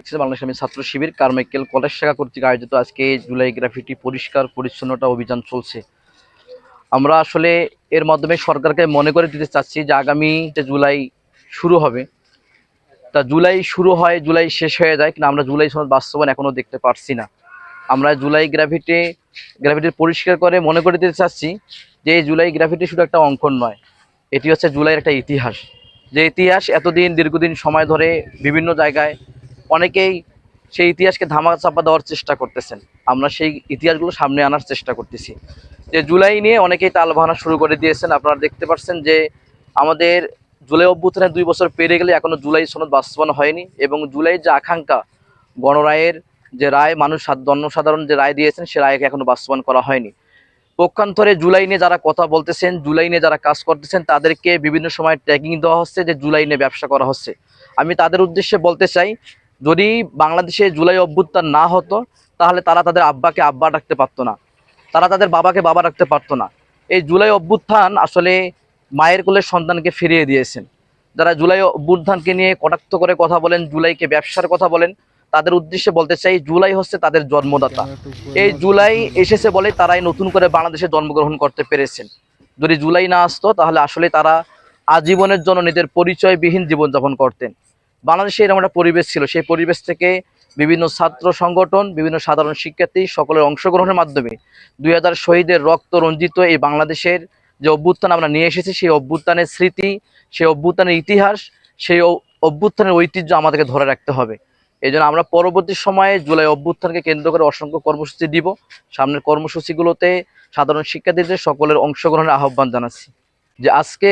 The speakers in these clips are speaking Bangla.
বাংলাদেশ আমি ছাত্র শিবির কারমাইকেল কলেজ শাখা কর্তৃক আয়োজিত আজকে জুলাই গ্রাফিটি পরিষ্কার পরিচ্ছন্নতা অভিযান চলছে। আমরা আসলে এর মাধ্যমে সরকারকে মনে করে দিতে চাচ্ছি যে আগামী যে জুলাই শুরু হবে, তা জুলাই শুরু হয় জুলাই শেষ হয়ে যায়, কিন্তু আমরা জুলাই সনদ বাস্তবায়ন এখনো দেখতে পারছি না। আমরা জুলাই গ্রাফিটি পরিষ্কার করে মনে করে দিতে চাচ্ছি যে এই জুলাই গ্রাফিটি শুধু একটা অঙ্কন নয়, এটি হচ্ছে জুলাইয়ের একটা ইতিহাস। যে ইতিহাস এতদিন দীর্ঘদিন সময় ধরে বিভিন্ন জায়গায় অনেকেই সেই ইতিহাসকে ধামাচাপা দেওয়ার চেষ্টা করতেছেন। আমরা সেই ইতিহাসগুলো সামনে আনার চেষ্টা করতেছি। যে জুলাই নিয়ে অনেকেই তালবাহানা শুরু করে দিয়েছেন। আপনারা দেখতে পাচ্ছেন যে আমাদের জুলাই অভ্যুত্থানের 2 বছর পেরিয়ে গেলে এখনো জুলাই সনদ বাস্তবায়ন হয়নি, এবং জুলাইয়ের যে আকাঙ্ক্ষা গণরায়ের যে রায় জনসাধারণ যে রায় দিয়েছেন সে রায়কে এখনো বাস্তবায়ন করা হয়নি। পক্ষান্তরে জুলাই নিয়ে যারা কথা বলতেছেন, জুলাই নিয়ে যারা কাজ করতেছেন, তাদেরকে বিভিন্ন সময় ট্যাগিং দেওয়া হচ্ছে যে জুলাই নিয়ে ব্যবসা করা হচ্ছে। আমি তাদের উদ্দেশ্যে বলতে চাই, যদি বাংলাদেশে জুলাই অভ্যুত্থান না হতো তাহলে তারা তাদের আব্বাকে আব্বা ডাকতে পারতো না, তারা তাদের বাবাকে বাবা ডাকতে পারতো না। এই জুলাই অভ্যুত্থান আসলে মায়ের কোলের সন্তানকে ফিরিয়ে দিয়েছেন। যারা জুলাই অভ্যুত্থানকে নিয়ে কটাক্ষ করে কথা বলেন, জুলাইকে ব্যবসার কথা বলেন, তাদের উদ্দেশ্যে বলতে চাই জুলাই হচ্ছে তাদের জন্মদাতা। এই জুলাই এসেছে বলে তারাই নতুন করে বাংলাদেশে জন্মগ্রহণ করতে পেরেছেন। যদি জুলাই না আসতো তাহলে আসলে তারা আজীবনের জন্য নিজের পরিচয়বিহীন জীবনযাপন করতেন। বাংলাদেশে এরকম একটা পরিবেশ ছিল, সেই পরিবেশ থেকে বিভিন্ন ছাত্র সংগঠন, বিভিন্ন সাধারণ শিক্ষার্থী সকলের অংশগ্রহণের মাধ্যমে 2000 শহীদের রক্ত রঞ্জিত এই বাংলাদেশের যে অভ্যুত্থান আমরা নিয়ে এসেছি, সেই অভ্যুত্থানের স্মৃতি, সেই অভ্যুত্থানের ইতিহাস, সেই অভ্যুত্থানের ঐতিহ্য আমাদেরকে ধরে রাখতে হবে। এই জন্য আমরা পরবর্তী সময়ে জুলাই অভ্যুত্থানকে কেন্দ্র করে অসংখ্য কর্মসূচি দিব। সামনের কর্মসূচিগুলোতে সাধারণ শিক্ষার্থীদের সকলের অংশগ্রহণের আহ্বান জানাচ্ছি। যে আজকে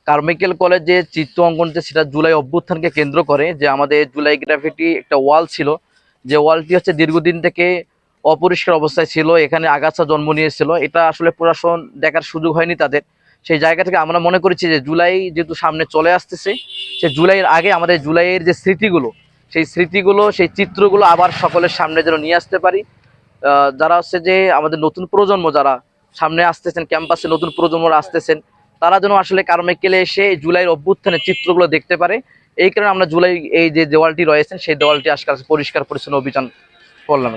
কারমাইকেল কলেজে চিত্র অঙ্কন যে সেটা জুলাই অভ্যুত্থানকে কেন্দ্র করে, যে আমাদের জুলাই গ্রাফিটি একটা ওয়াল ছিল, যে ওয়ালটি হচ্ছে দীর্ঘদিন থেকে অপরিষ্কার অবস্থায় ছিল, এখানে আগাছা জন্ম নিয়েছিল। এটা আসলে প্রশাসন দেখার সুযোগ হয়নি তাদের। সেই জায়গা থেকে আমরা মনে করেছি যে জুলাই যেহেতু সামনে চলে আসতেছে, সে জুলাইয়ের আগে আমাদের জুলাইয়ের যে স্মৃতিগুলো, সেই স্মৃতিগুলো, সেই চিত্রগুলো আবার সকলের সামনে যেন নিয়ে আসতে পারি। যারা হচ্ছে যে আমাদের নতুন প্রজন্ম যারা সামনে আসতেছেন, ক্যাম্পাসে নতুন প্রজন্মরা আসতেছেন, তারা যেন আসলে কারমাইকেলে এসে জুলাইয়ের অভ্যুত্থানের চিত্রগুলো দেখতে পারে। এই কারণে আমরা জুলাই এই যে দেওয়ালটি রয়েছেন সেই দেওয়ালটি আজকাল পরিষ্কার পরিচ্ছন্ন অভিযান করলাম।